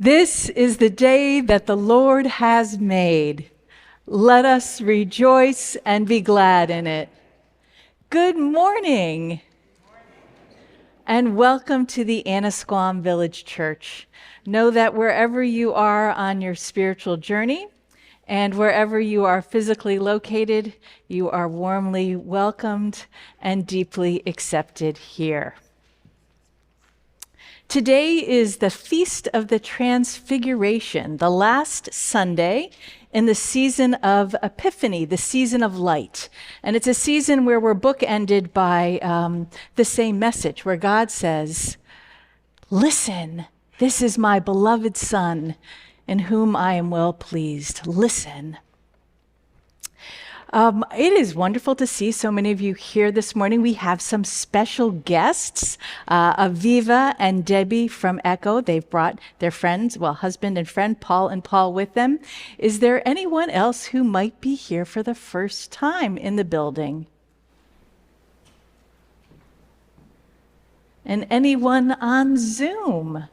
This is the day that the Lord has made. Let us rejoice and be glad in it. Good morning. And welcome to the Annisquam Village Church. Know that wherever you are on your spiritual journey and wherever you are physically located, you are warmly welcomed and deeply accepted here. Today is the Feast of the Transfiguration, the last Sunday in the season of Epiphany, the season of light. And it's a season where we're bookended by the same message, where God says, "Listen, this is my beloved Son, in whom I am well pleased. Listen." It is wonderful to see so many of you here this morning. We have some special guests, Aviva and Debbie from Echo. They've brought their friends, husband and friend, Paul and Paul, with them. Is there anyone else who might be here for the first time in the building? And anyone on Zoom?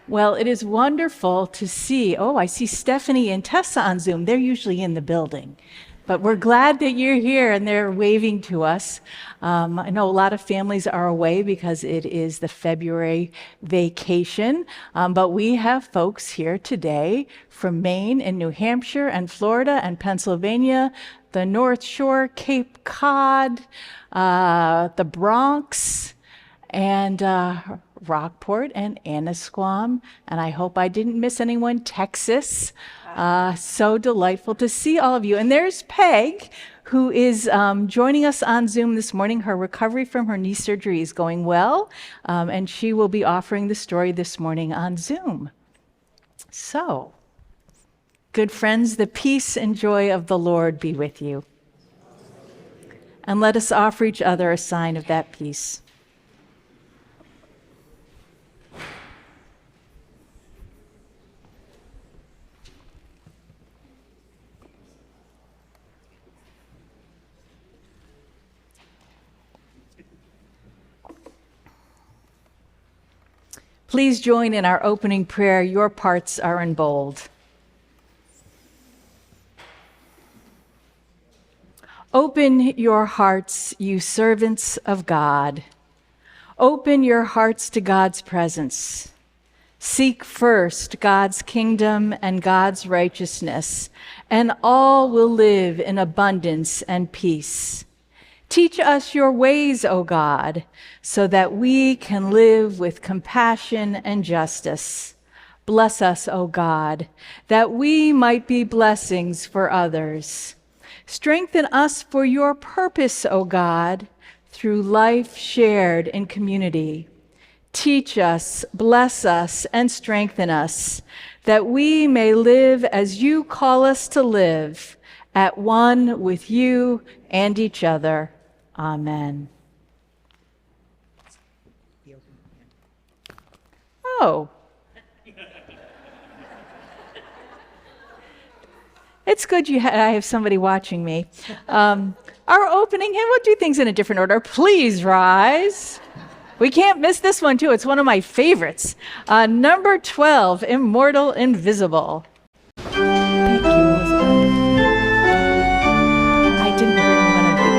Well, it is wonderful to see. Oh, I see Stephanie and Tessa on Zoom. They're usually in the building. But we're glad that you're here and they're waving to us. I know a lot of families are away because it is the February vacation, but we have folks here today from Maine and New Hampshire and Florida and Pennsylvania, the North Shore, Cape Cod, the Bronx, and Rockport and Annisquam, and I hope I didn't miss anyone, Texas. So delightful to see all of you. And there's Peg, who is joining us on Zoom this morning. Her recovery from her knee surgery is going well, and she will be offering the story this morning on Zoom. So, good friends, the peace and joy of the Lord be with you. And let us offer each other a sign of that peace. Please join in our opening prayer. Your parts are in bold. Open your hearts, you servants of God. Open your hearts to God's presence. Seek first God's kingdom and God's righteousness, and all will live in abundance and peace. Teach us your ways, O God, so that we can live with compassion and justice. Bless us, O God, that we might be blessings for others. Strengthen us for your purpose, O God, through life shared in community. Teach us, bless us, and strengthen us, that we may live as you call us to live, at one with you and each other. Amen. Oh. It's good I have somebody watching me. Our opening hymn, we'll do things in a different order. Please rise. We can't miss this one, too. It's one of my favorites. Number 12, Immortal Invisible. Thank you, Elizabeth. I didn't bring one of these.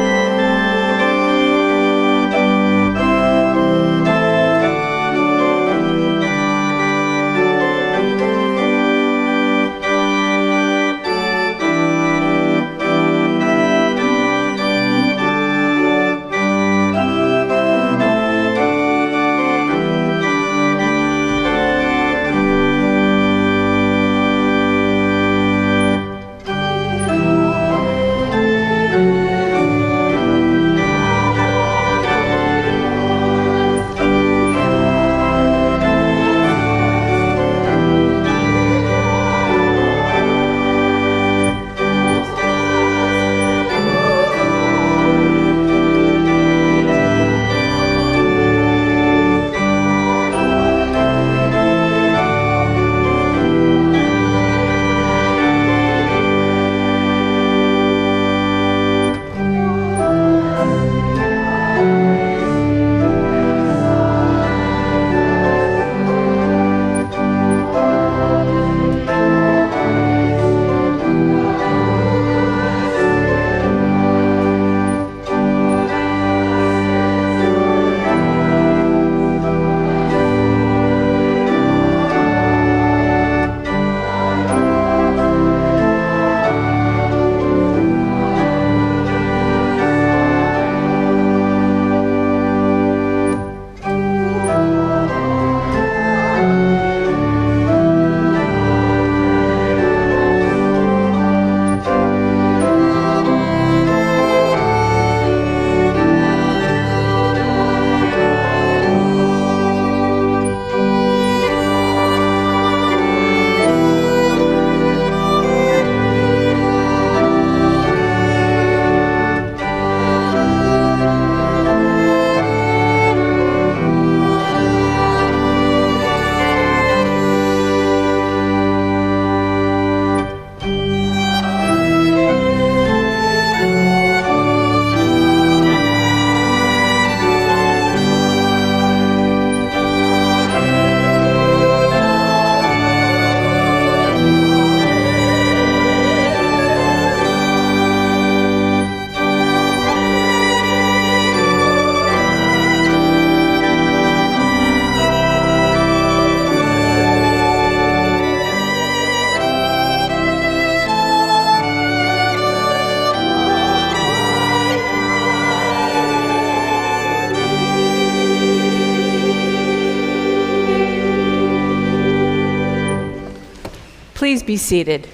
Please be seated.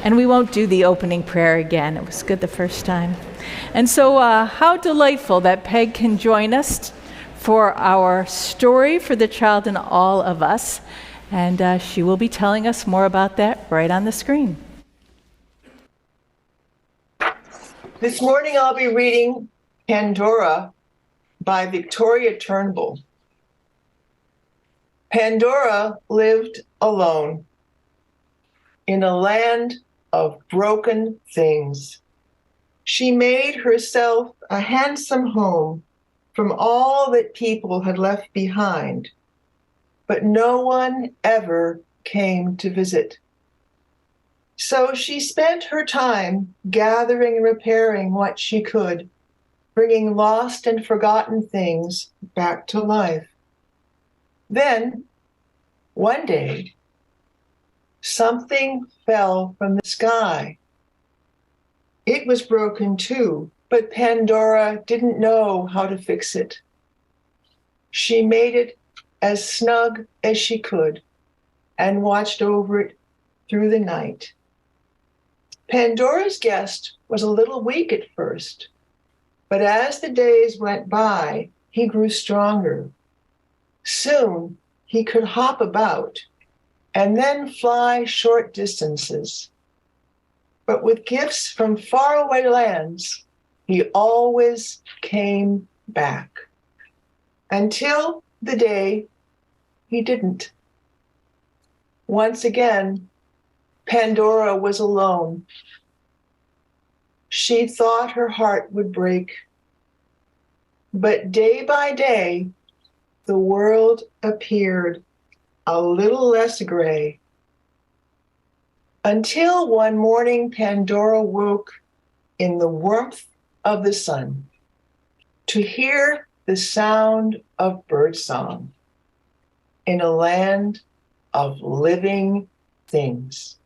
And we won't do the opening prayer again. It was good the first time. And so how delightful that Peg can join us for our story for the child in all of us. And she will be telling us more about that right on the screen. This morning I'll be reading Pandora by Victoria Turnbull. Pandora lived alone in a land of broken things. She made herself a handsome home from all that people had left behind, but no one ever came to visit. So she spent her time gathering and repairing what she could, bringing lost and forgotten things back to life. Then, one day, something fell from the sky. It was broken too, but Pandora didn't know how to fix it. She made it as snug as she could and watched over it through the night. Pandora's guest was a little weak at first, but as the days went by, he grew stronger. Soon, he could hop about and then fly short distances. But with gifts from faraway lands, he always came back. Until the day he didn't. Once again, Pandora was alone. She thought her heart would break. But day by day, the world appeared a little less gray. Until one morning, Pandora woke in the warmth of the sun to hear the sound of birdsong in a land of living things.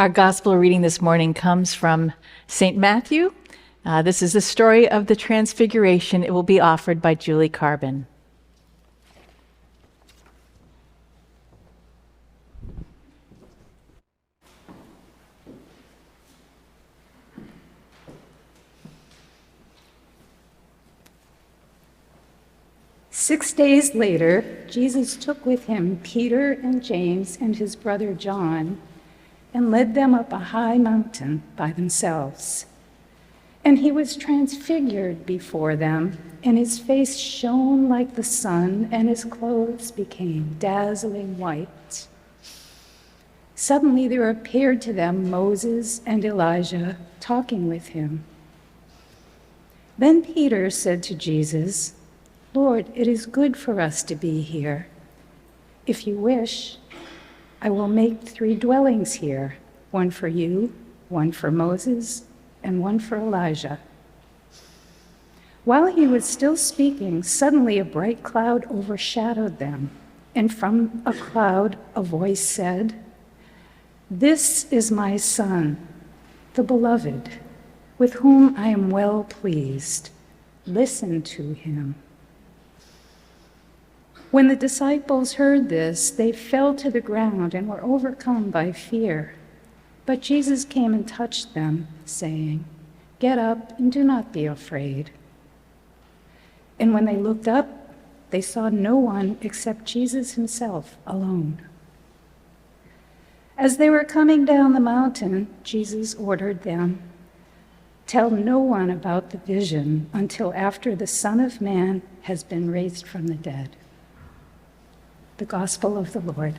Our gospel reading this morning comes from St. Matthew. This is the story of the Transfiguration. It will be offered by Julie Carbon. Six days later, Jesus took with him Peter and James and his brother John and led them up a high mountain by themselves. And he was transfigured before them, and his face shone like the sun, and his clothes became dazzling white. Suddenly there appeared to them Moses and Elijah talking with him. Then Peter said to Jesus, "Lord, it is good for us to be here. If you wish, I will make 3 dwellings here, one for you, one for Moses, and one for Elijah." While he was still speaking, suddenly a bright cloud overshadowed them, and from a cloud a voice said, "This is my Son, the Beloved, with whom I am well pleased. Listen to him." When the disciples heard this, they fell to the ground and were overcome by fear. But Jesus came and touched them, saying, "Get up and do not be afraid." And when they looked up, they saw no one except Jesus himself alone. As they were coming down the mountain, Jesus ordered them, "Tell no one about the vision until after the Son of Man has been raised from the dead." The Gospel of the Lord.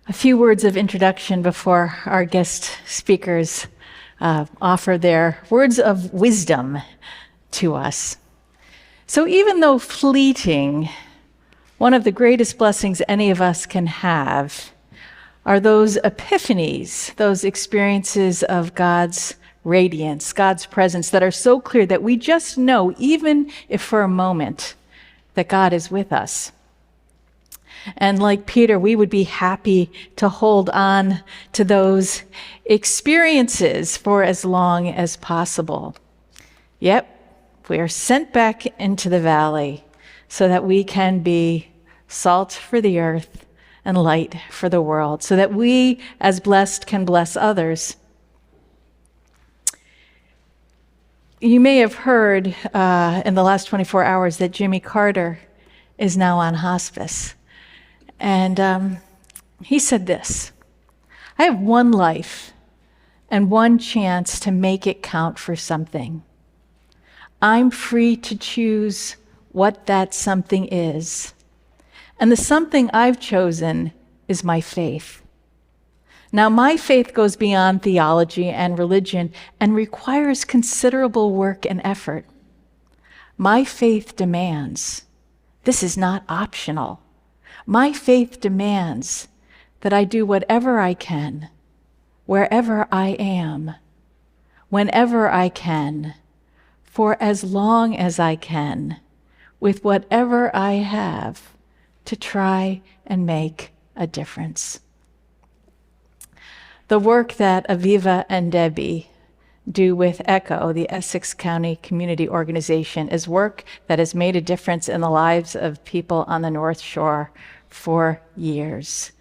A few words of introduction before our guest speakers offer their words of wisdom to us. So even though fleeting, one of the greatest blessings any of us can have are those epiphanies, those experiences of God's radiance, God's presence that are so clear that we just know, even if for a moment, that God is with us. And like Peter, we would be happy to hold on to those experiences for as long as possible. Yep, we are sent back into the valley so that we can be salt for the earth and light for the world, so that we, as blessed, can bless others. You may have heard in the last 24 hours that Jimmy Carter is now on hospice. And he said this, "I have one life and one chance to make it count for something. I'm free to choose what that something is. And the something I've chosen is my faith. Now, my faith goes beyond theology and religion and requires considerable work and effort. My faith demands, this is not optional. My faith demands that I do whatever I can, wherever I am, whenever I can, for as long as I can, with whatever I have, to try and make a difference." The work that Aviva and Debbie do with ECHO, the Essex County Community Organization, is work that has made a difference in the lives of people on the North Shore for years.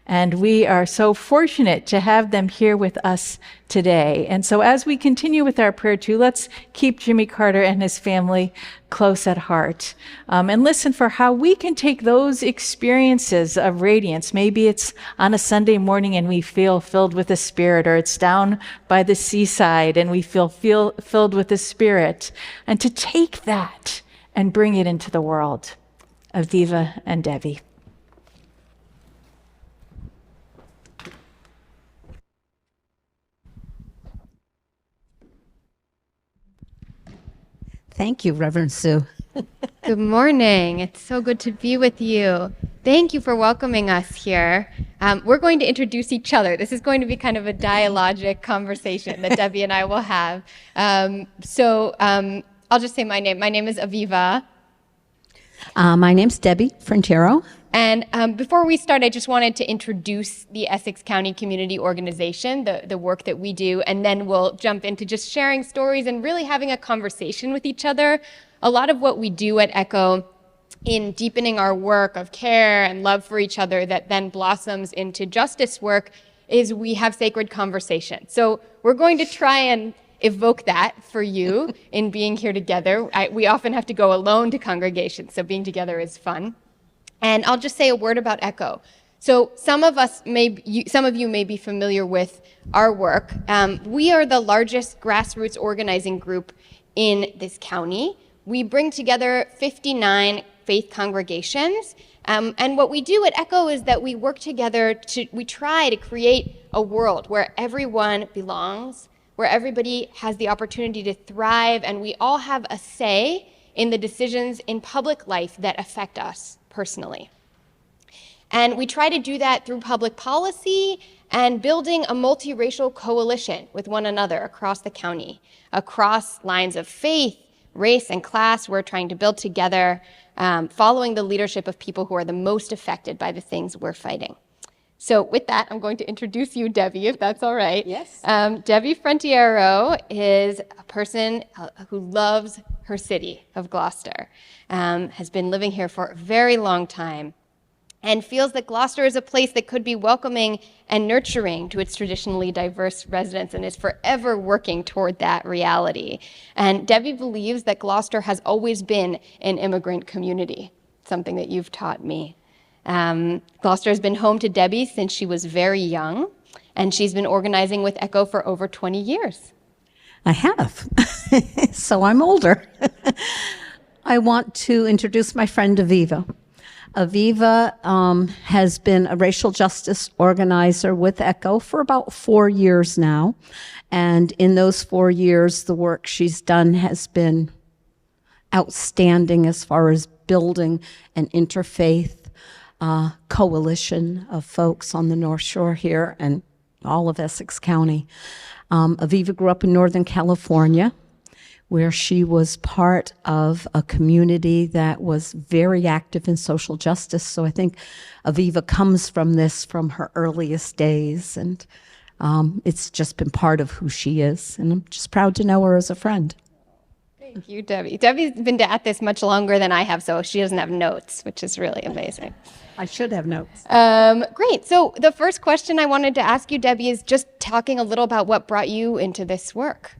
And we are so fortunate to have them here with us today. And so as we continue with our prayer too, let's keep Jimmy Carter and his family close at heart and listen for how we can take those experiences of radiance. Maybe it's on a Sunday morning and we feel filled with the Spirit, or it's down by the seaside and we feel filled with the Spirit, and to take that and bring it into the world. Aviva and Debbie. Thank you, Reverend Sue. Good morning. It's so good to be with you. Thank you for welcoming us here. We're going to introduce each other. This is going to be kind of a dialogic conversation that Debbie and I will have. I'll just say my name. My name is Aviva. My name's Debbie Frontierro. And before we start, I just wanted to introduce the Essex County Community Organization, the work that we do, and then we'll jump into just sharing stories and really having a conversation with each other. A lot of what we do at ECHO in deepening our work of care and love for each other that then blossoms into justice work is we have sacred conversation. So we're going to try and evoke that for you in being here together. We often have to go alone to congregations, so being together is fun. And I'll just say a word about ECHO. So some of you may be familiar with our work. We are the largest grassroots organizing group in this county. We bring together 59 faith congregations. And what we do at ECHO is that we work together we try to create a world where everyone belongs, where everybody has the opportunity to thrive, and we all have a say in the decisions in public life that affect us personally. And we try to do that through public policy and building a multiracial coalition with one another across the county, across lines of faith, race, and class. We're trying to build together, following the leadership of people who are the most affected by the things we're fighting. So with that, I'm going to introduce you, Debbie, if that's all right. Yes. Debbie Frontierro is a person who loves her city of Gloucester, has been living here for a very long time, and feels that Gloucester is a place that could be welcoming and nurturing to its traditionally diverse residents, and is forever working toward that reality. And Debbie believes that Gloucester has always been an immigrant community, something that you've taught me. Gloucester has been home to Debbie since she was very young, and she's been organizing with ECHO for over 20 years. I have, so I'm older. I want to introduce my friend Aviva. Aviva has been a racial justice organizer with ECHO for about 4 years now. And in those 4 years, the work she's done has been outstanding as far as building an interfaith coalition of folks on the North Shore here and all of Essex County. Aviva grew up in Northern California, where she was part of a community that was very active in social justice. So I think Aviva comes from this from her earliest days, and it's just been part of who she is. And I'm just proud to know her as a friend. Thank you, Debbie. Debbie's been at this much longer than I have, so she doesn't have notes, which is really amazing. I should have notes. Great. So the first question I wanted to ask you, Debbie, is just talking a little about what brought you into this work.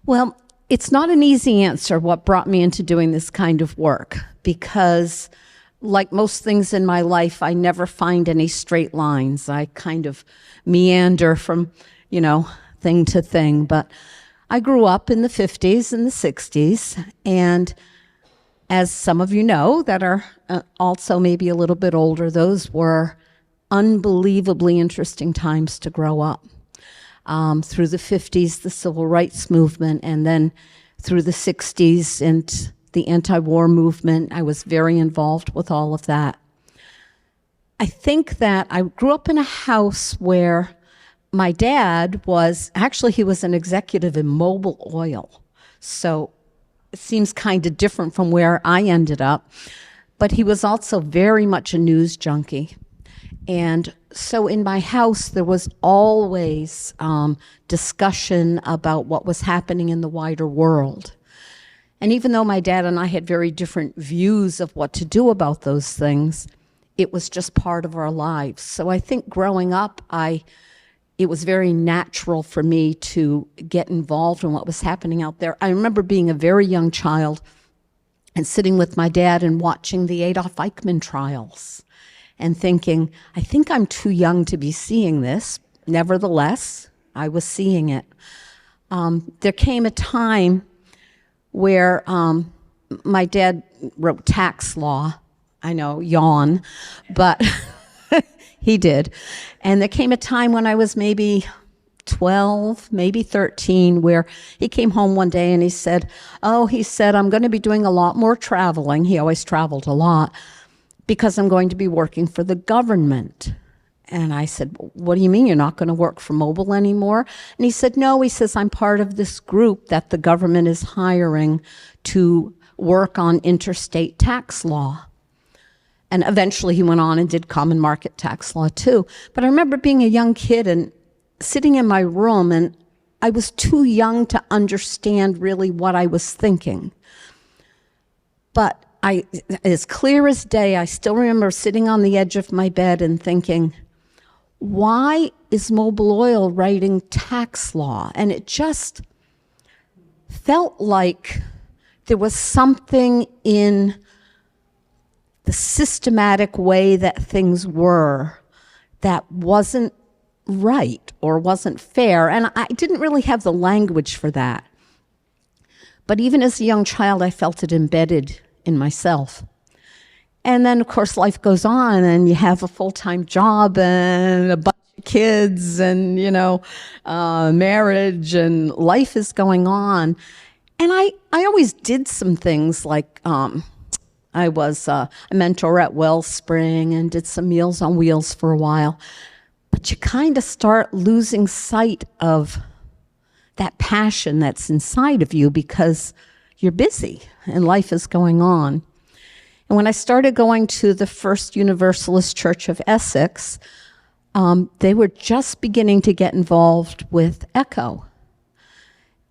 Well, it's not an easy answer what brought me into doing this kind of work, because like most things in my life, I never find any straight lines. I kind of meander from, thing to thing. But I grew up in the 50s and the 60s, and as some of you know that are also maybe a little bit older, those were unbelievably interesting times to grow up. Through the 50s, the civil rights movement, and then through the 60s and the anti-war movement. I was very involved with all of that. I think that I grew up in a house where my dad he was an executive in Mobil Oil. So it seems kind of different from where I ended up. But he was also very much a news junkie. And so in my house, there was always discussion about what was happening in the wider world. And even though my dad and I had very different views of what to do about those things, it was just part of our lives. So I think growing up, it was very natural for me to get involved in what was happening out there. I remember being a very young child and sitting with my dad and watching the Adolf Eichmann trials and thinking, I think I'm too young to be seeing this. Nevertheless, I was seeing it. There came a time where my dad wrote tax law. I know, yawn, but he did. And there came a time when I was maybe 12, maybe 13, where he came home one day and he said, I'm going to be doing a lot more traveling. He always traveled a lot. because I'm going to be working for the government. And I said, what do you mean you're not going to work for Mobile anymore? And he said, no, he says, I'm part of this group that the government is hiring to work on interstate tax law. And eventually he went on and did common market tax law too. But I remember being a young kid and sitting in my room, and I was too young to understand really what I was thinking. But as clear as day, I still remember sitting on the edge of my bed and thinking, why is Mobil Oil writing tax law? And it just felt like there was something in the systematic way that things were that wasn't right or wasn't fair. And I didn't really have the language for that. But even as a young child, I felt it embedded in myself. And then, of course, life goes on, and you have a full-time job and a bunch of kids and, marriage, and life is going on. And I always did some things like I was a mentor at Wellspring and did some Meals on Wheels for a while. But you kind of start losing sight of that passion that's inside of you because you're busy and life is going on. And when I started going to the First Universalist Church of Essex, they were just beginning to get involved with ECHO.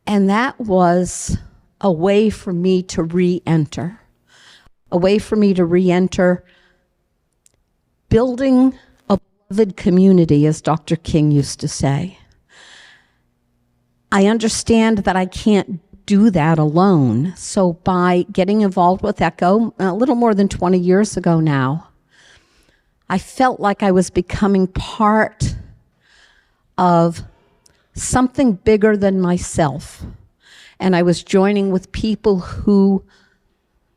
And that was a way for me to re-enter. A way for me to re-enter building a beloved community, as Dr. King used to say. I understand that I can't do that alone. So by getting involved with ECHO a little more than 20 years ago now, I felt like I was becoming part of something bigger than myself. And I was joining with people who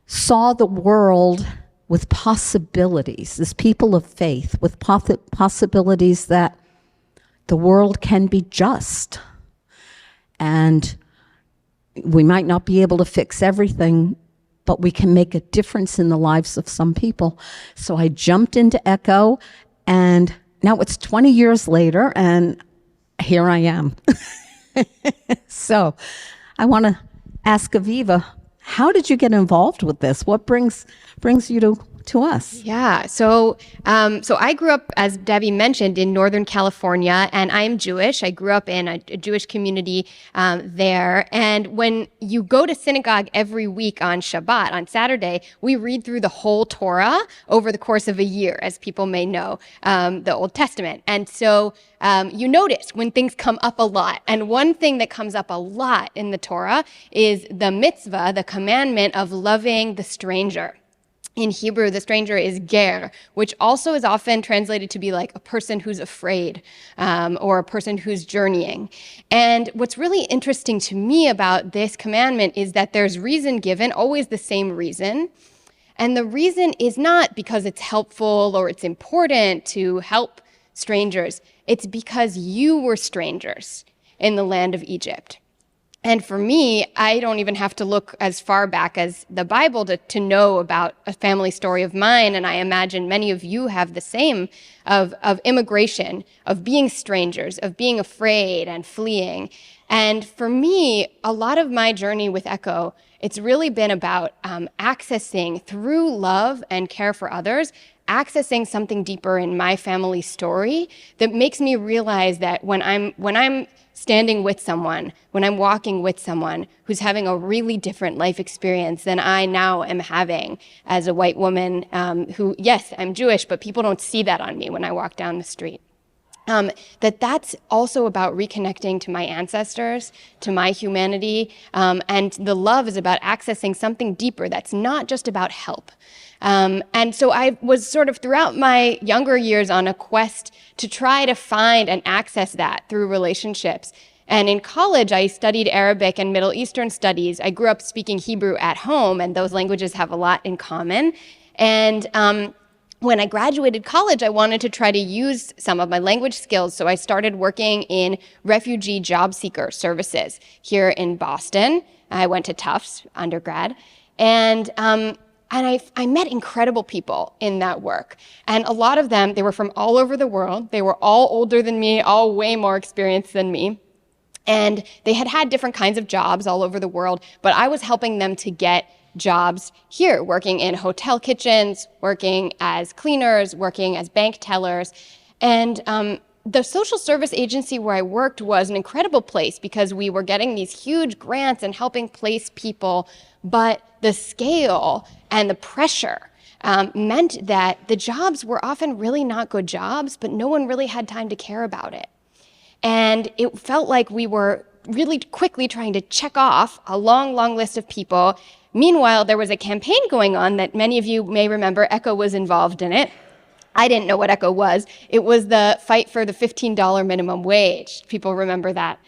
saw the world with possibilities, as people of faith, with possibilities that the world can be just. And we might not be able to fix everything, but we can make a difference in the lives of some people. So I jumped into ECHO, and now it's 20 years later, and here I am. So I want to ask Aviva, how did you get involved with this? What brings you to us? Yeah, so I grew up, as Debbie mentioned, in Northern California, and I am Jewish. I grew up in a Jewish community there. And when you go to synagogue every week on Shabbat, on Saturday, we read through the whole Torah over the course of a year, as people may know, the Old Testament. And so you notice when things come up a lot. And one thing that comes up a lot in the Torah is the mitzvah, the commandment of loving the stranger. In Hebrew, the stranger is ger, which also is often translated to be like a person who's afraid or a person who's journeying. And what's really interesting to me about this commandment is that there's reason given, always the same reason. And the reason is not because it's helpful or it's important to help strangers. It's because you were strangers in the land of Egypt. And for me, I don't even have to look as far back as the Bible to know about a family story of mine. And I imagine many of you have the same of immigration, of being strangers, of being afraid and fleeing. And for me, a lot of my journey with ECHO, it's really been about accessing through love and care for others, accessing something deeper in my family story that makes me realize that when I'm standing with someone, when I'm walking with someone who's having a really different life experience than I now am having as a white woman who, yes, I'm Jewish, but people don't see that on me when I walk down the street. That's also about reconnecting to my ancestors, to my humanity, and the love is about accessing something deeper that's not just about help. And so I was sort of throughout my younger years on a quest to try to find and access that through relationships. And in college, I studied Arabic and Middle Eastern studies. I grew up speaking Hebrew at home, and those languages have a lot in common. And when I graduated college, I wanted to try to use some of my language skills. So I started working in refugee job seeker services here in Boston. I went to Tufts undergrad. And I met incredible people in that work. And a lot of them, they were from all over the world. They were all older than me, all way more experienced than me. And they had had different kinds of jobs all over the world, but I was helping them to get jobs here, working in hotel kitchens, working as cleaners, working as bank tellers. And the social service agency where I worked was an incredible place because we were getting these huge grants and helping place people, but the scale and the pressure meant that the jobs were often really not good jobs, but no one really had time to care about it. And it felt like we were really quickly trying to check off a long, long list of people. Meanwhile, there was a campaign going on that many of you may remember. ECHO was involved in it. I didn't know what ECHO was. It was the fight for the $15 minimum wage. People remember that.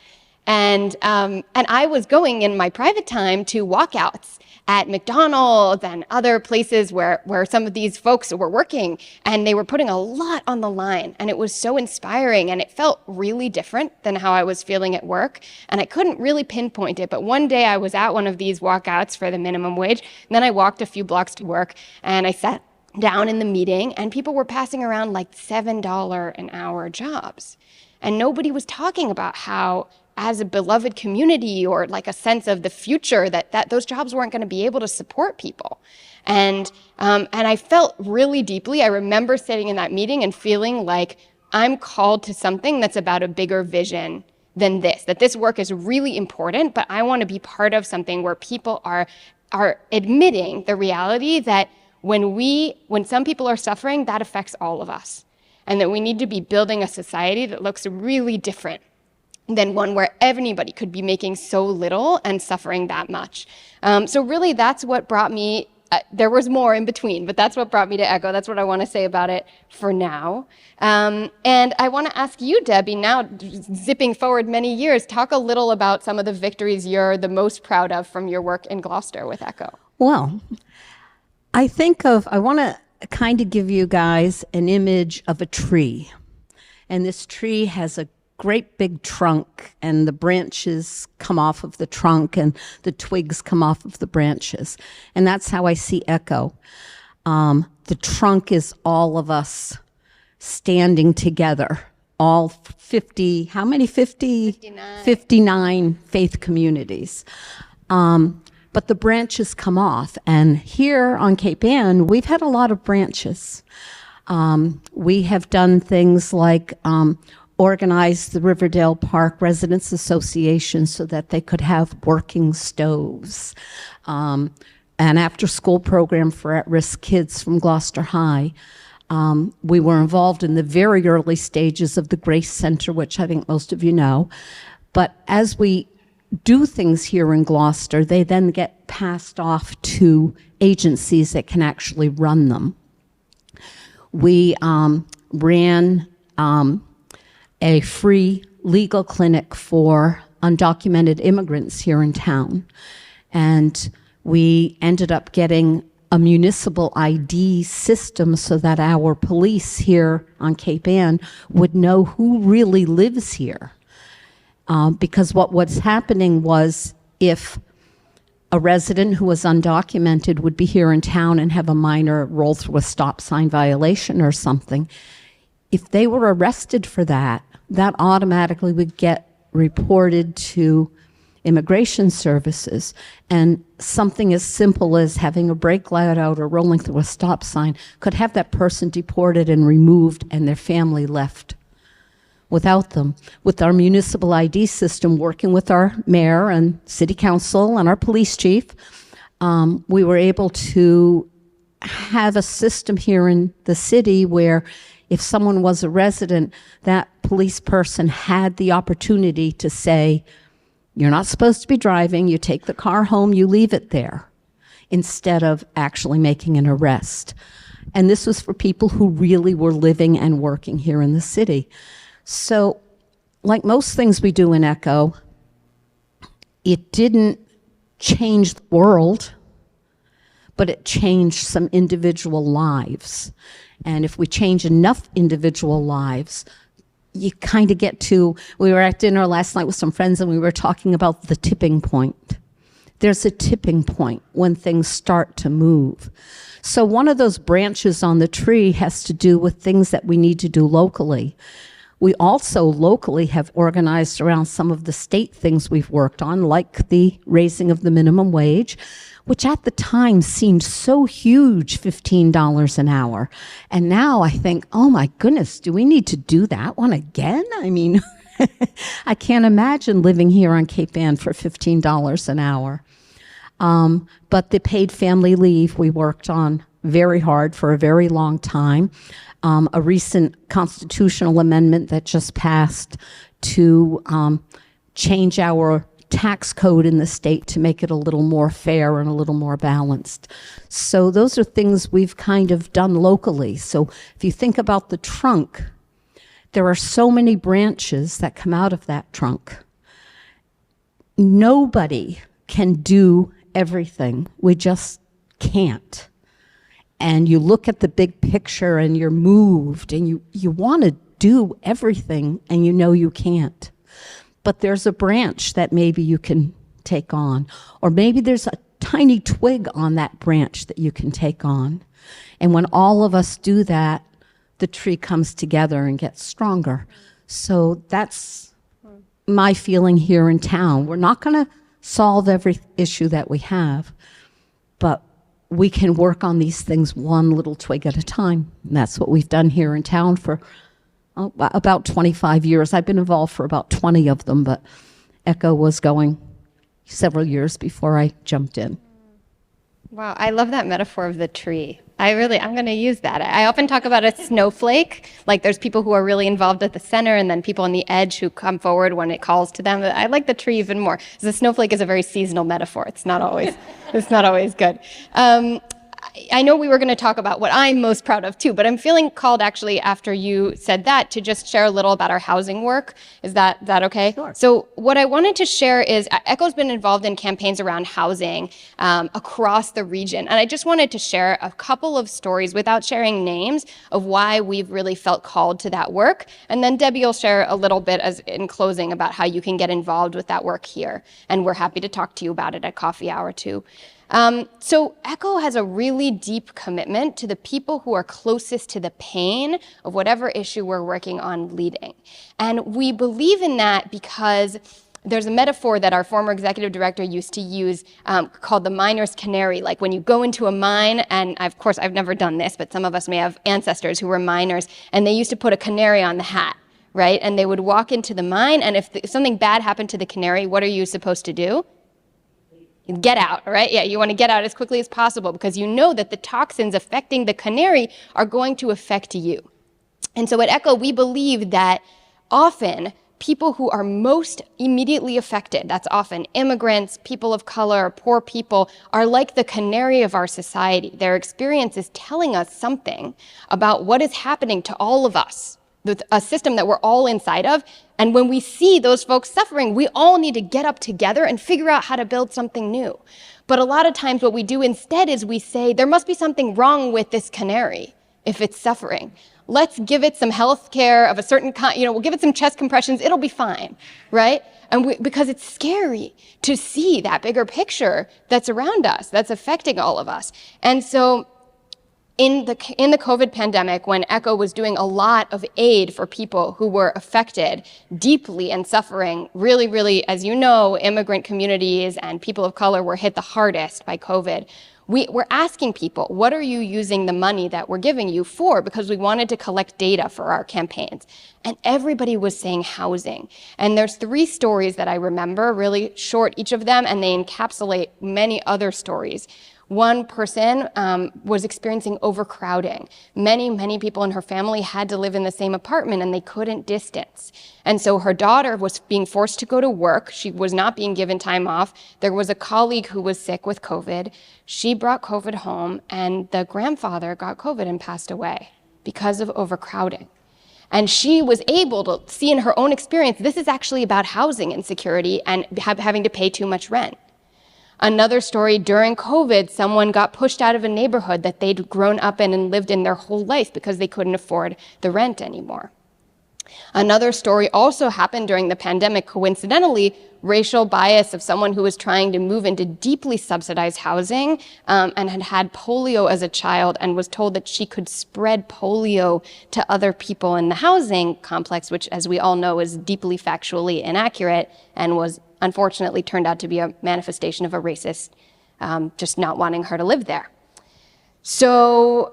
And I was going in my private time to walkouts at McDonald's and other places where some of these folks were working, and they were putting a lot on the line. And it was so inspiring, and it felt really different than how I was feeling at work. And I couldn't really pinpoint it, but one day I was at one of these walkouts for the minimum wage, and then I walked a few blocks to work, and I sat down in the meeting, and people were passing around like $7 an hour jobs. And nobody was talking about how, as a beloved community or like a sense of the future, that those jobs weren't going to be able to support people. And I felt really deeply. I remember sitting in that meeting and feeling like I'm called to something that's about a bigger vision than this, that this work is really important, but I want to be part of something where people are admitting the reality that when some people are suffering, that affects all of us. And that we need to be building a society that looks really different than one where anybody could be making so little and suffering that much. So really that's what brought me, there was more in between, but that's what brought me to ECHO. That's what I want to say about it for now. And I want to ask you, Debbie, now zipping forward many years, talk a little about some of the victories you're the most proud of from your work in Gloucester with ECHO. Well, I want to kind of give you guys an image of a tree. And this tree has a great big trunk, and the branches come off of the trunk and the twigs come off of the branches. And that's how I see ECHO. The trunk is all of us standing together, all 50, how many? 59 faith communities. But the branches come off. And here on Cape Ann, we've had a lot of branches. We have done things like organize the Riverdale Park Residents Association so that they could have working stoves. An after-school program for at-risk kids from Gloucester High. We were involved in the very early stages of the Grace Center, which I think most of you know. But as we do things here in Gloucester, they then get passed off to agencies that can actually run them. We ran a free legal clinic for undocumented immigrants here in town. And we ended up getting a municipal ID system so that our police here on Cape Ann would know who really lives here. Because what's happening was, if a resident who was undocumented would be here in town and have a minor roll through a stop sign violation or something, if they were arrested for that, that automatically would get reported to immigration services. And something as simple as having a brake light out or rolling through a stop sign could have that person deported and removed and their family left without them. With our municipal ID system, working with our mayor and city council and our police chief, we were able to have a system here in the city where if someone was a resident, that police person had the opportunity to say, you're not supposed to be driving, you take the car home, you leave it there, instead of actually making an arrest. And this was for people who really were living and working here in the city. So, like most things we do in ECHO, it didn't change the world, but it changed some individual lives. And if we change enough individual lives, you kind of get to, we were at dinner last night with some friends and we were talking about the tipping point. there's a tipping point when things start to move. So one of those branches on the tree has to do with things that we need to do locally. We also locally have organized around some of the state things we've worked on, like the raising of the minimum wage, which at the time seemed so huge, $15 an hour. And now I think, oh my goodness, do we need to do that one again? I mean, I can't imagine living here on Cape Ann for $15 an hour. But the paid family leave we worked on very hard for a very long time. A recent constitutional amendment that just passed to change our tax code in the state to make it a little more fair and a little more balanced. So those are things we've kind of done locally. So if you think about the trunk, there are so many branches that come out of that trunk. Nobody can do everything. We just can't. And you look at the big picture and you're moved and you want to do everything and you know you can't. But there's a branch that maybe you can take on, or maybe there's a tiny twig on that branch that you can take on. And when all of us do that, the tree comes together and gets stronger. So that's my feeling here in town. We're not going to solve every issue that we have, but we can work on these things one little twig at a time. And that's what we've done here in town for about 25 years. I've been involved for about 20 of them, but ECHO was going several years before I jumped in. Wow, I love that metaphor of the tree. I'm going to use that. I often talk about a snowflake, like there's people who are really involved at the center and then people on the edge who come forward when it calls to them. I like the tree even more. The snowflake is a very seasonal metaphor. It's not always good. I know we were going to talk about what I'm most proud of too, but I'm feeling called actually after you said that to just share a little about our housing work. Is that okay? Sure. So what I wanted to share is ECHO's been involved in campaigns around housing across the region. And I just wanted to share a couple of stories without sharing names of why we've really felt called to that work. And then Debbie will share a little bit as in closing about how you can get involved with that work here. And we're happy to talk to you about it at coffee hour too. So ECHO has a really deep commitment to the people who are closest to the pain of whatever issue we're working on leading. And we believe in that because there's a metaphor that our former executive director used to use called the miner's canary. Like when you go into a mine, and of course I've never done this, but some of us may have ancestors who were miners, and they used to put a canary on the hat, right? And they would walk into the mine, and if something bad happened to the canary, what are you supposed to do? Get out, right? Yeah, you want to get out as quickly as possible because you know that the toxins affecting the canary are going to affect you. And so at ECHO, we believe that often people who are most immediately affected, that's often immigrants, people of color, poor people, are like the canary of our society. Their experience is telling us something about what is happening to all of us, a system that we're all inside of. And when we see those folks suffering, we all need to get up together and figure out how to build something new. But a lot of times what we do instead is we say, there must be something wrong with this canary if it's suffering. Let's give it some health care of a certain kind, we'll give it some chest compressions, it'll be fine, right? And because it's scary to see that bigger picture that's around us, that's affecting all of us. And so in the COVID pandemic, when ECHO was doing a lot of aid for people who were affected deeply and suffering, really, really, as you know, immigrant communities and people of color were hit the hardest by COVID. We're asking people, what are you using the money that we're giving you for? Because we wanted to collect data for our campaigns. And everybody was saying housing. And there's 3 stories that I remember, really short each of them, and they encapsulate many other stories. One person was experiencing overcrowding. Many people in her family had to live in the same apartment and they couldn't distance. And so her daughter was being forced to go to work. She was not being given time off. There was a colleague who was sick with COVID. She brought COVID home and the grandfather got COVID and passed away because of overcrowding. And she was able to see in her own experience, this is actually about housing insecurity and having to pay too much rent. Another story, during COVID, someone got pushed out of a neighborhood that they'd grown up in and lived in their whole life because they couldn't afford the rent anymore. Another story also happened during the pandemic, coincidentally, racial bias of someone who was trying to move into deeply subsidized housing and had had polio as a child and was told that she could spread polio to other people in the housing complex, which, as we all know, is deeply factually inaccurate and was unfortunately turned out to be a manifestation of a racist just not wanting her to live there. So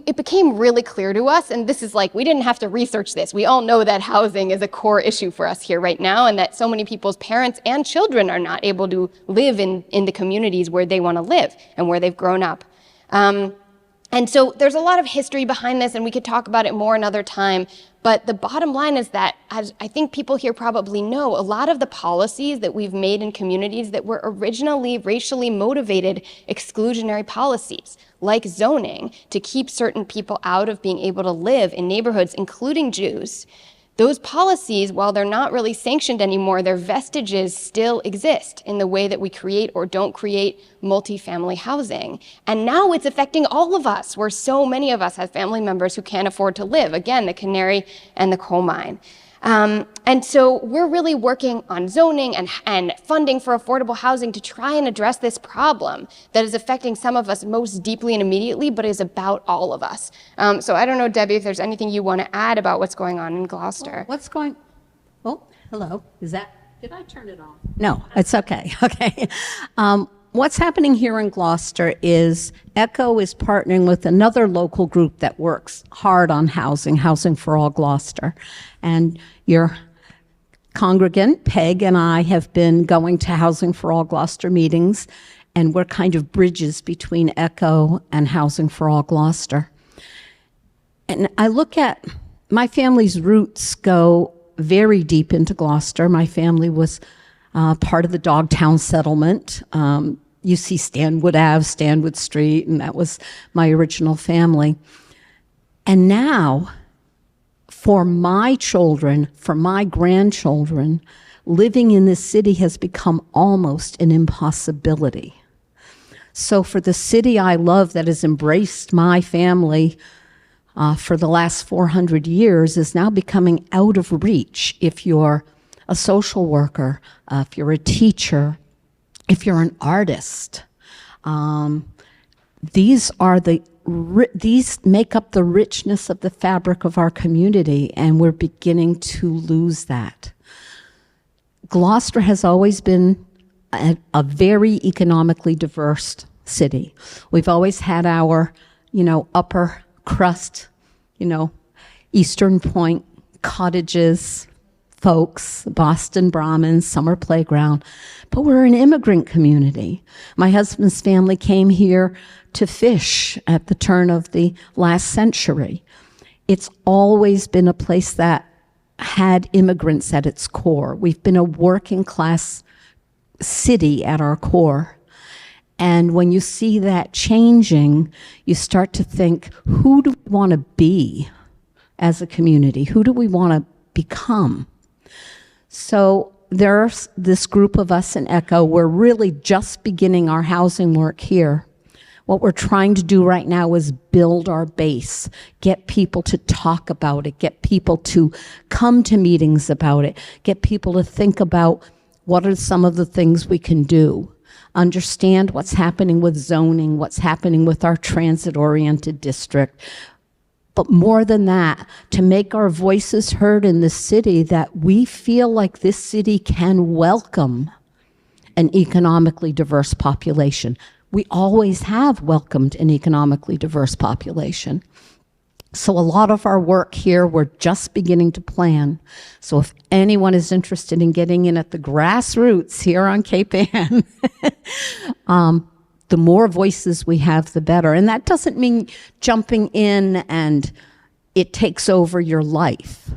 it became really clear to us, and this is like, we didn't have to research this. We all know that housing is a core issue for us here right now, and that so many people's parents and children are not able to live in the communities where they want to live and where they've grown up. And so there's a lot of history behind this, and we could talk about it more another time. But the bottom line is that, as I think people here probably know, a lot of the policies that we've made in communities that were originally racially motivated exclusionary policies, like zoning, to keep certain people out of being able to live in neighborhoods, including Jews, those policies, while they're not really sanctioned anymore, their vestiges still exist in the way that we create or don't create multifamily housing. And now it's affecting all of us, where so many of us have family members who can't afford to live. Again, the canary and the coal mine. And so we're really working on zoning and funding for affordable housing to try and address this problem that is affecting some of us most deeply and immediately, but is about all of us. So I don't know, Debbie, if there's anything you want to add about what's going on in Gloucester. Hello. Did I turn it on? No, it's okay. Okay. What's happening here in Gloucester is ECHO is partnering with another local group that works hard on Housing for All Gloucester. And your congregant, Peg, and I have been going to Housing for All Gloucester meetings, and we're kind of bridges between ECHO and Housing for All Gloucester. And I look at my family's roots go very deep into Gloucester. My family was part of the Dogtown settlement. You see Stanwood Ave, Stanwood Street, and that was my original family. And now, for my children, for my grandchildren, living in this city has become almost an impossibility. So for the city I love that has embraced my family for the last 400 years is now becoming out of reach if you're a social worker, if you're a teacher, if you're an artist. These make up the richness of the fabric of our community, and we're beginning to lose that. Gloucester has always been a very economically diverse city. We've always had our, upper crust, Eastern Point cottages, folks, Boston Brahmins, summer playground, but we're an immigrant community. My husband's family came here to fish at the turn of the last century. It's always been a place that had immigrants at its core. We've been a working class city at our core. And when you see that changing, you start to think, who do we want to be as a community? Who do we want to become? So there's this group of us in ECHO. We're really just beginning our housing work here. What we're trying to do right now is build our base, get people to talk about it, get people to come to meetings about it, get people to think about what are some of the things we can do, understand what's happening with zoning, what's happening with our transit-oriented district. But more than that, to make our voices heard in this city, that we feel like this city can welcome an economically diverse population. We always have welcomed an economically diverse population. So a lot of our work here, we're just beginning to plan. So if anyone is interested in getting in at the grassroots here on Cape Ann, the more voices we have, the better. And that doesn't mean jumping in and it takes over your life.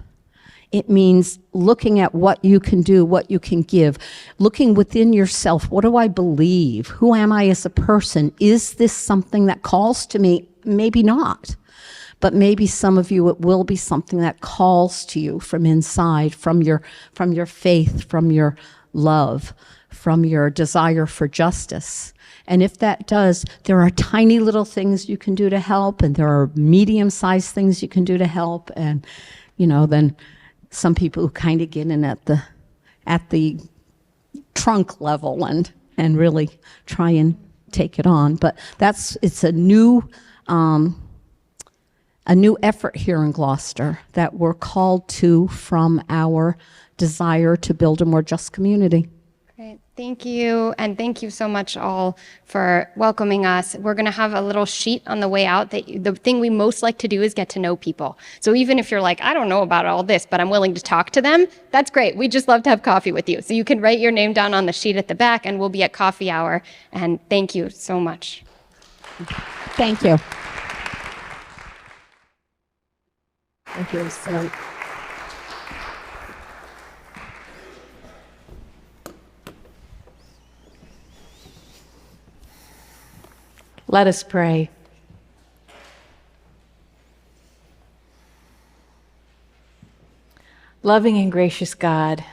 It means looking at what you can do, what you can give, looking within yourself. What do I believe? Who am I as a person? Is this something that calls to me? Maybe not. But maybe some of you, it will be something that calls to you from inside, from your faith, from your love, from your desire for justice. And if that does, there are tiny little things you can do to help, and there are medium-sized things you can do to help, and than some people who kind of get in at the trunk level and really try and take it on. But it's a new effort here in Gloucester that we're called to from our desire to build a more just community. Great. Thank you. And thank you so much all for welcoming us. We're going to have a little sheet on the way out that the thing we most like to do is get to know people. So even if you're like, I don't know about all this, but I'm willing to talk to them, that's great. We just love to have coffee with you. So you can write your name down on the sheet at the back and we'll be at coffee hour. And thank you so much. Thank you. Thank you. So, let us pray. Loving and gracious God,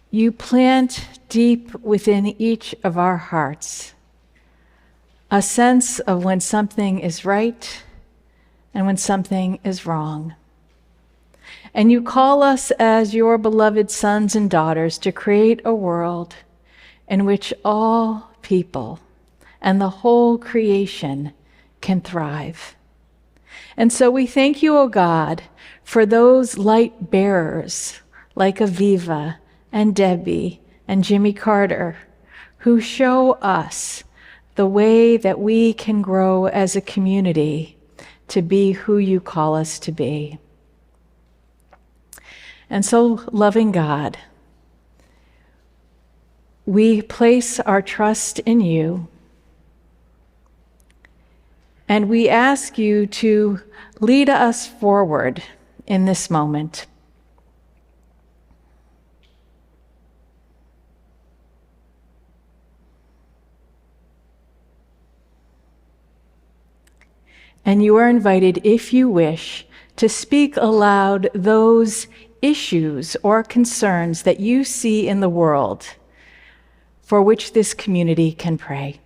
you plant deep within each of our hearts a sense of when something is right and when something is wrong. And you call us as your beloved sons and daughters to create a world in which all people and the whole creation can thrive. And so we thank you, O God, for those light bearers like Aviva and Debbie and Jimmy Carter, who show us the way that we can grow as a community to be who you call us to be. And so, loving God, we place our trust in you, and we ask you to lead us forward in this moment. And you are invited, if you wish, to speak aloud those issues or concerns that you see in the world for which this community can pray.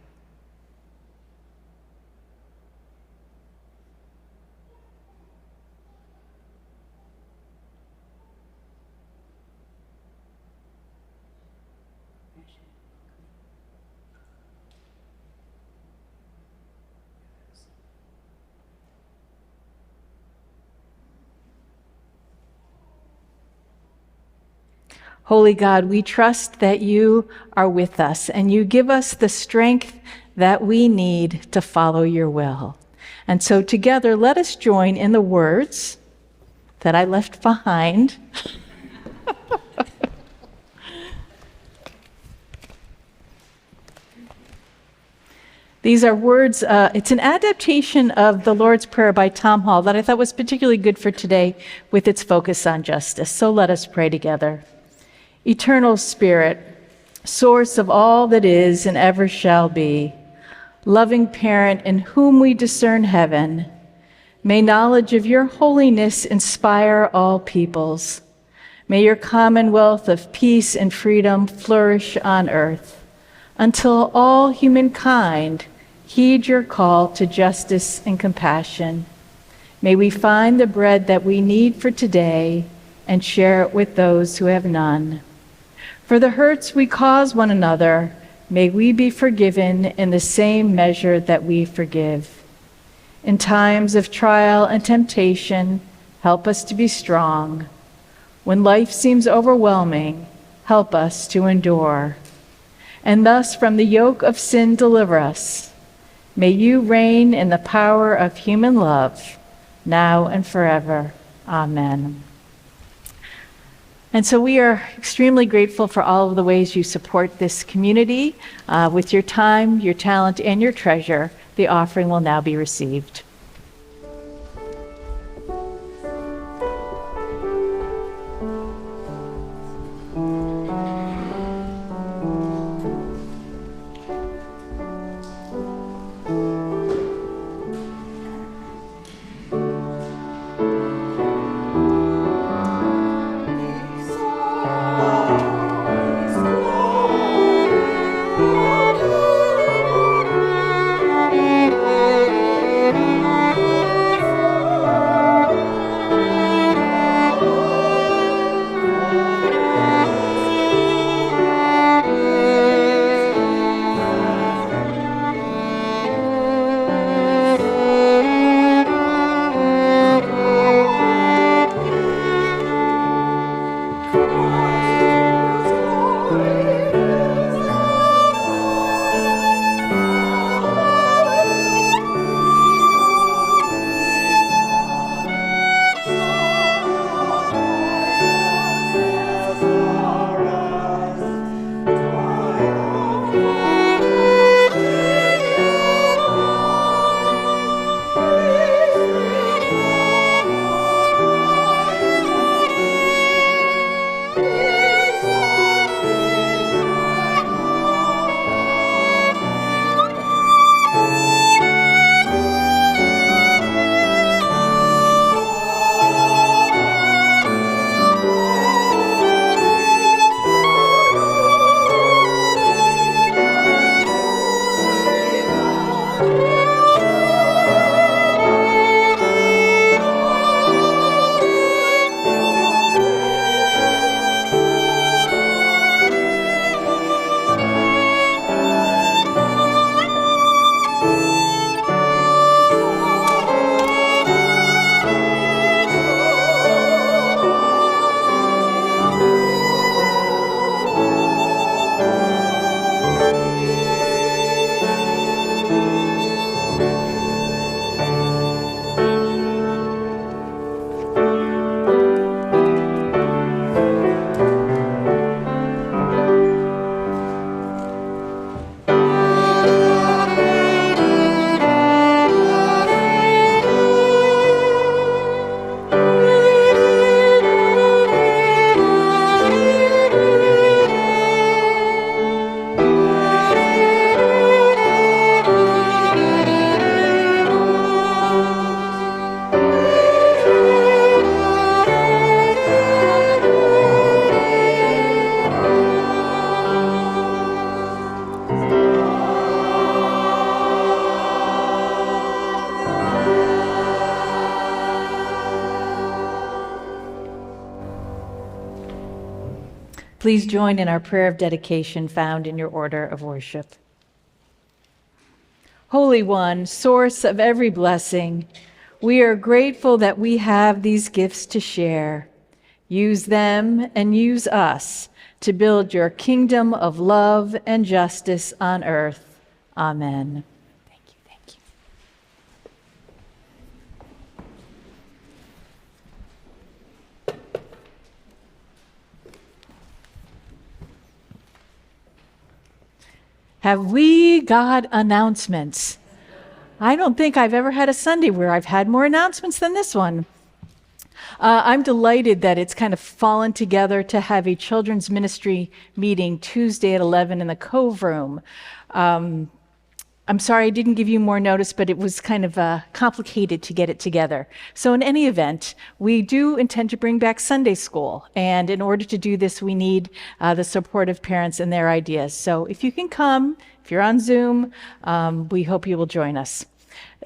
Holy God, we trust that you are with us and you give us the strength that we need to follow your will. And so together, let us join in the words that I left behind. These are words, it's an adaptation of the Lord's Prayer by Tom Hall that I thought was particularly good for today with its focus on justice. So let us pray together. Eternal Spirit, source of all that is and ever shall be, loving parent in whom we discern heaven, may knowledge of your holiness inspire all peoples. May your commonwealth of peace and freedom flourish on earth, until all humankind heed your call to justice and compassion. May we find the bread that we need for today and share it with those who have none. For the hurts we cause one another, may we be forgiven in the same measure that we forgive. In times of trial and temptation, help us to be strong. When life seems overwhelming, help us to endure. And thus from the yoke of sin deliver us. May you reign in the power of human love, now and forever. Amen. And so we are extremely grateful for all of the ways you support this community. With your time, your talent, and your treasure, the offering will now be received. Please join in our prayer of dedication found in your order of worship. Holy One, source of every blessing, we are grateful that we have these gifts to share. Use them and use us to build your kingdom of love and justice on earth. Amen. Thank you, thank you. Have we got announcements? I don't think I've ever had a Sunday where I've had more announcements than this one. I'm delighted that it's kind of fallen together to have a children's ministry meeting Tuesday at 11 in the Cove Room. I'm sorry I didn't give you more notice, but it was kind of complicated to get it together. So in any event, we do intend to bring back Sunday school. And in order to do this, we need the support of parents and their ideas. So if you can come, if you're on Zoom, we hope you will join us.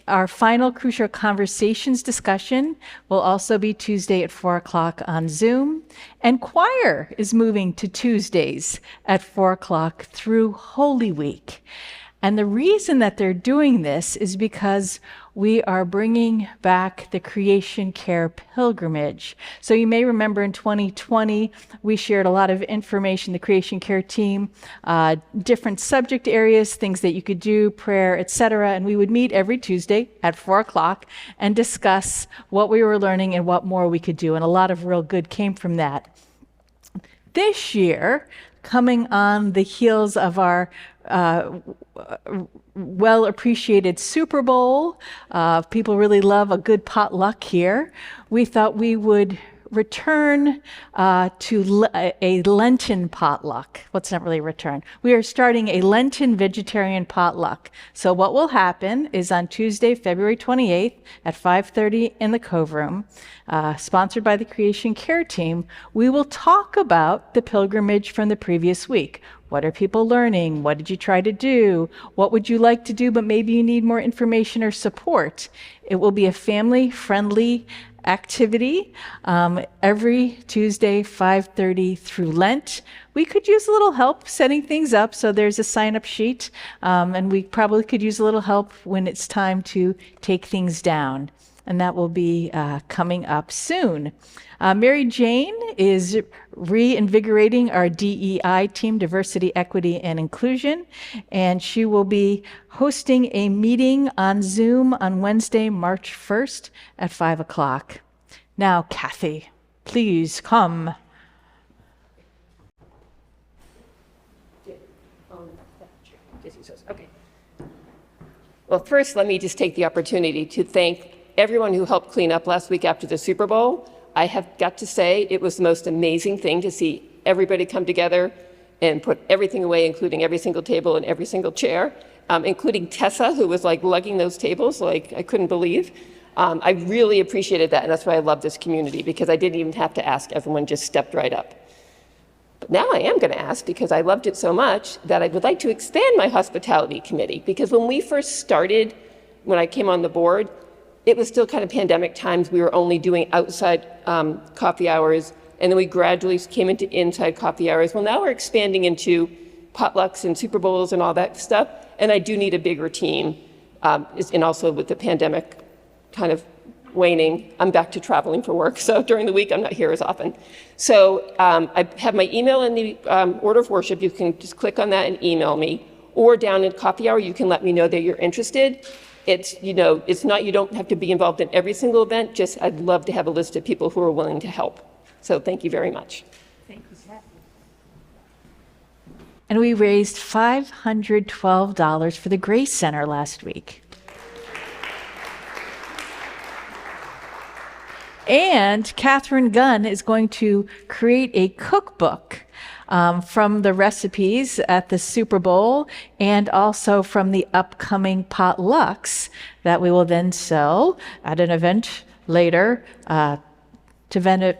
Our final Crucial Conversations discussion will also be Tuesday at 4 o'clock on Zoom. And choir is moving to Tuesdays at 4 o'clock through Holy Week. And the reason that they're doing this is because we are bringing back the Creation Care Pilgrimage. So you may remember in 2020, we shared a lot of information, the Creation Care team, different subject areas, things that you could do, prayer, etc. And we would meet every Tuesday at 4 o'clock and discuss what we were learning and what more we could do. And a lot of real good came from that. This year, coming on the heels of our well-appreciated Super Bowl. People really love a good potluck here. We thought we would return to a Lenten potluck. What's not really return? We are starting a Lenten vegetarian potluck. So what will happen is on Tuesday, February 28th at 5:30 in the Cove Room, sponsored by the Creation Care team, we will talk about the pilgrimage from the previous week. What are people learning? What did you try to do? What would you like to do, but maybe you need more information or support? It will be a family-friendly activity every Tuesday, 5:30 through Lent. We could use a little help setting things up, so there's a sign-up sheet, and we probably could use a little help when it's time to take things down, and that will be coming up soon. Mary Jane is reinvigorating our DEI team, Diversity, Equity, and Inclusion, and she will be hosting a meeting on Zoom on Wednesday, March 1st at 5 o'clock. Now, Kathy, please come. Okay. Well, first, let me just take the opportunity to thank everyone who helped clean up last week after the Super Bowl. I have got to say, it was the most amazing thing to see everybody come together and put everything away, including every single table and every single chair, including Tessa, who was like lugging those tables like I couldn't believe. I really appreciated that, and that's why I love this community, because I didn't even have to ask. Everyone just stepped right up. But now I am going to ask, because I loved it so much, that I would like to expand my hospitality committee, because when we first started, when I came on the board, it was still kind of pandemic times. We were only doing outside coffee hours, and then we gradually came into inside coffee hours. Well, now we're expanding into potlucks and Super Bowls and all that stuff, and I do need a bigger team. And also with the pandemic kind of waning, I'm back to traveling for work, so during the week I'm not here as often. So I have my email in the order of worship. You can just click on that and email me, or down in coffee hour you can let me know that you're interested. It's, you know, it's not, you don't have to be involved in every single event, just I'd love to have a list of people who are willing to help. So thank you very much. Thank you, Kathy. And we raised $512 for the Grace Center last week. And Catherine Gunn is going to create a cookbook from the recipes at the Super Bowl and also from the upcoming potlucks that we will then sell at an event later to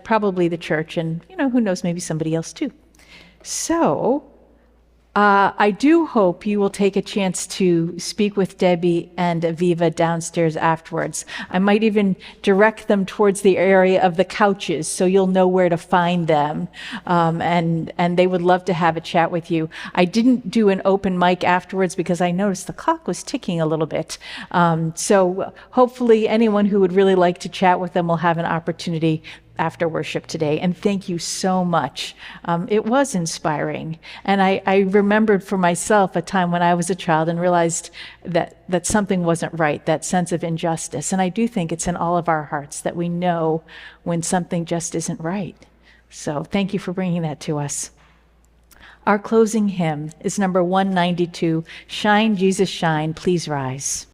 probably the church and, you know, who knows, maybe somebody else too. So I do hope you will take a chance to speak with Debbie and Aviva downstairs afterwards. I might even direct them towards the area of the couches so you'll know where to find them. And they would love to have a chat with you. I didn't do an open mic afterwards because I noticed the clock was ticking a little bit. So hopefully anyone who would really like to chat with them will have an opportunity after worship today. And thank you so much. It was inspiring. And I remembered for myself a time when I was a child and realized that something wasn't right, that sense of injustice. And I do think it's in all of our hearts that we know when something just isn't right. So thank you for bringing that to us. Our closing hymn is number 192, Shine, Jesus, Shine, Please Rise.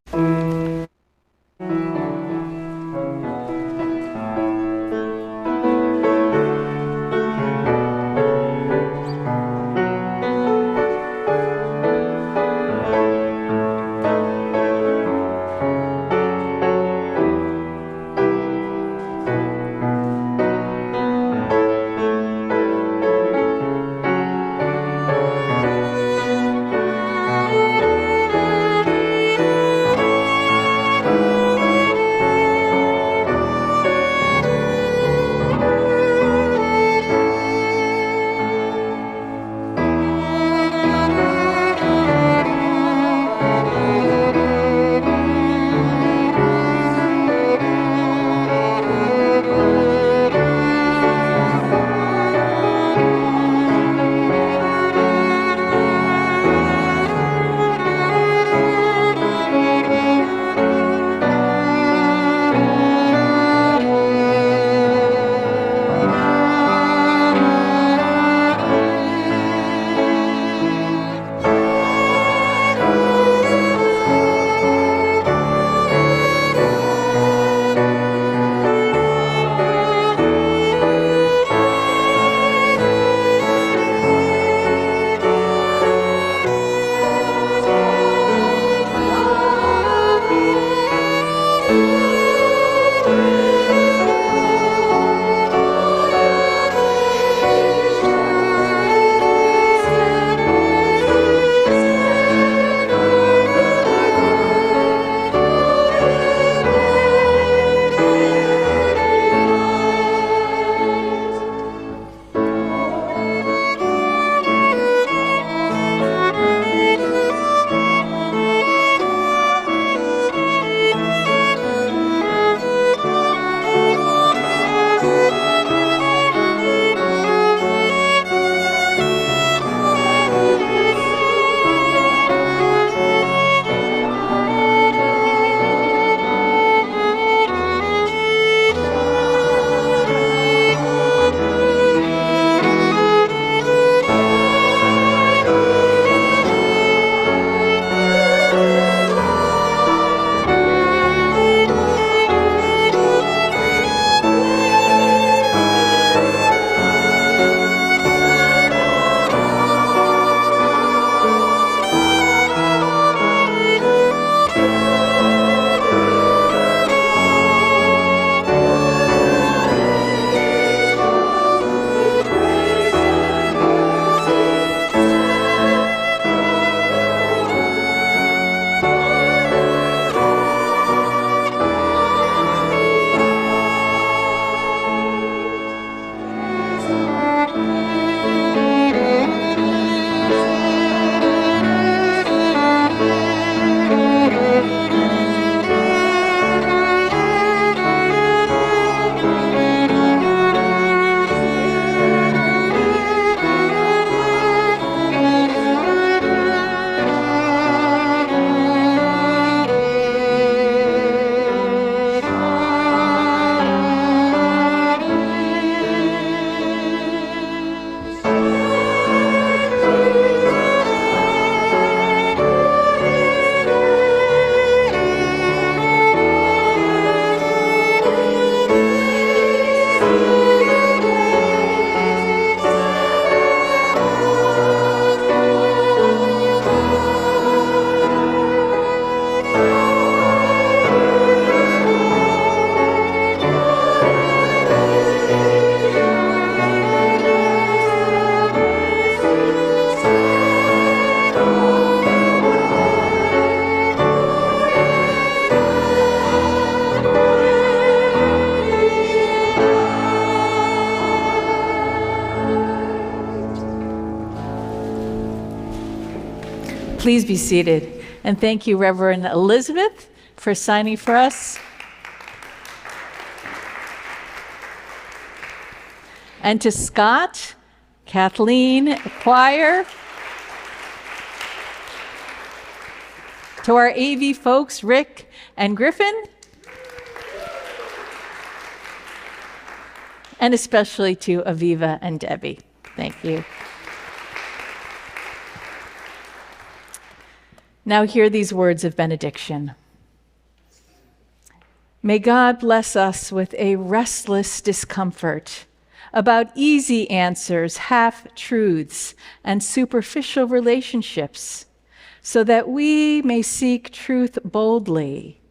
Please be seated. And thank you, Reverend Elizabeth, for signing for us. And to Scott, Kathleen, Choir. To our AV folks, Rick and Griffin. And especially to Aviva and Debbie. Thank you. Now hear these words of benediction. May God bless us with a restless discomfort about easy answers, half-truths, and superficial relationships, so that we may seek truth boldly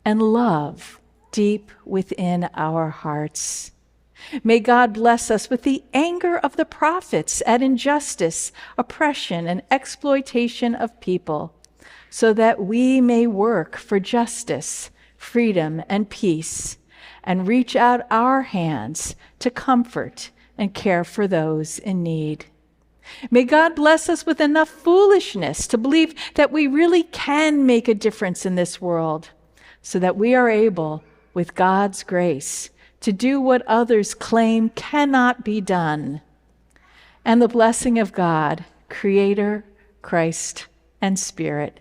and love deep within our hearts. May God bless us with the anger of the prophets at injustice, oppression, and exploitation of people, so that we may work for justice, freedom, and peace, and reach out our hands to comfort and care for those in need. May God bless us with enough foolishness to believe that we really can make a difference in this world, so that we are able, with God's grace, to do what others claim cannot be done. And the blessing of God, Creator, Christ, and Spirit,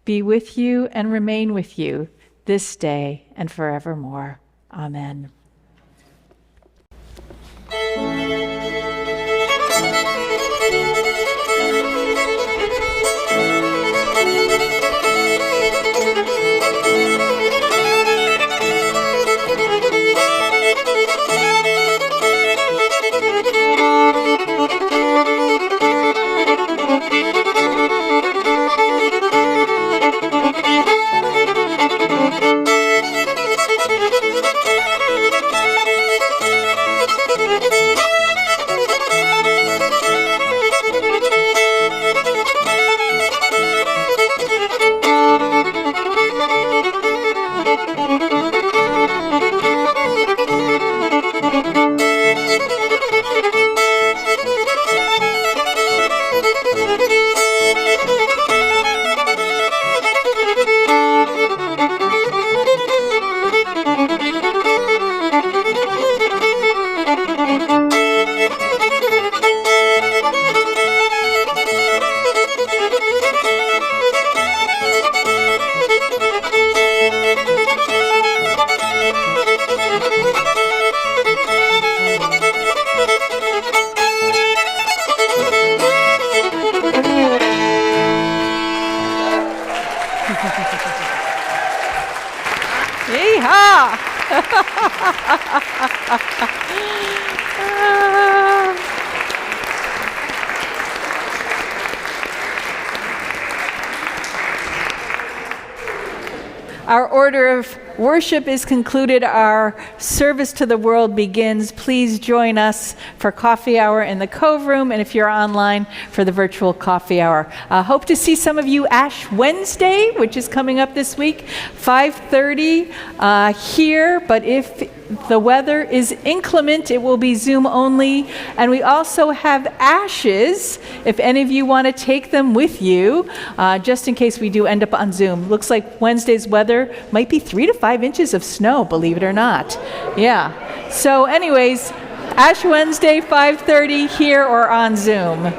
be with you and remain with you this day and forevermore. Amen. Our order of worship is concluded. Our service to the world begins. Please join us for coffee hour in the Cove Room, and if you're online, for the virtual coffee hour. Hope to see some of you Ash Wednesday, which is coming up this week, 5:30 here, but if the weather is inclement, it will be Zoom only. And we also have ashes, if any of you want to take them with you, just in case we do end up on Zoom. Looks like Wednesday's weather might be 3 to 5 inches of snow, believe it or not. Yeah. So anyways, Ash Wednesday, 5:30 here or on Zoom.